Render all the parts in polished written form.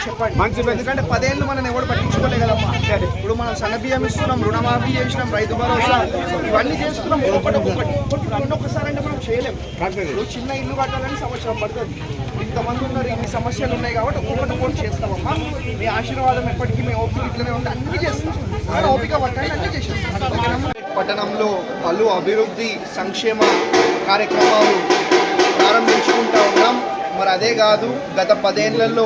చెప్పండి మంచి, ఎందుకంటే 10 ఏళ్ళు మనం ఎవరు పట్టించుకోలే కదమ్మా. ఇప్పుడు మనం సన్నబియ్యం ఇస్తున్నాం, రుణమాఫీ చేసినాం, రైతు భరోసా ఇవన్నీ చేస్తున్నాం. ఒక్కసారి అంటే మనం చేయలేము. ఇప్పుడు చిన్న ఇల్లు కట్టాలని సంవత్సరం పడుతుంది. ఇంతమంది ఉన్నారు, ఇన్ని సమస్యలు ఉన్నాయి కాబట్టి ఒక్కొక్కటి చేస్తామమ్మా. మీ ఆశీర్వాదం ఎప్పటికీ మేము ఓపిక ఇట్లనే ఉంటే అన్ని చేస్తాం. ఓపిక పట్టండి అన్ని చేసేస్తాం. పట్టణంలో పలు అభివృద్ధి సంక్షేమ కార్యక్రమాలు ప్రారంభించుకుంటూ ఉన్నాం. మరి అదే కాదు, గత 10 ఏళ్లలో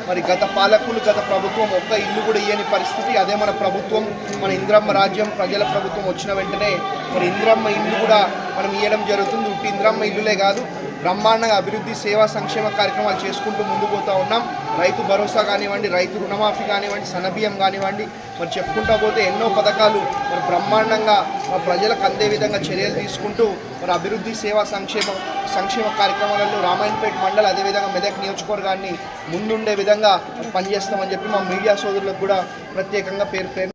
మరి గత పాలకులు, గత ప్రభుత్వం ఒక్క ఇల్లు కూడా ఇయ్యని పరిస్థితి. అదే మన ప్రభుత్వం, మన ఇంద్రమ్మ రాజ్యం, ప్రజల ప్రభుత్వం వచ్చిన వెంటనే మరి ఇంద్రమ్మ ఇల్లు కూడా మనం ఇవ్వడం జరుగుతుంది. ఉట్టి ఇంద్రమ్మ ఇల్లులే కాదు, బ్రహ్మాండంగా అభివృద్ధి సేవా సంక్షేమ కార్యక్రమాలు చేసుకుంటూ ముందుకు పోతూ ఉన్నాం. రైతు భరోసా కానివ్వండి, రైతు రుణమాఫీ కానివ్వండి, సన్నబియ్యం కానివ్వండి, మరి చెప్పుకుంటూ పోతే ఎన్నో పథకాలు మరి బ్రహ్మాండంగా మరి ప్రజలకు అందే విధంగా చర్యలు తీసుకుంటూ మరి అభివృద్ధి సేవా సంక్షేమ కార్యక్రమాలలో రామాయణపేట మండలి అదేవిధంగా మెదక్ నియోజకవర్గాన్ని ముందుండే విధంగా పనిచేస్తామని చెప్పి మా మీడియా సోదరులకు కూడా ప్రత్యేకంగా పేరు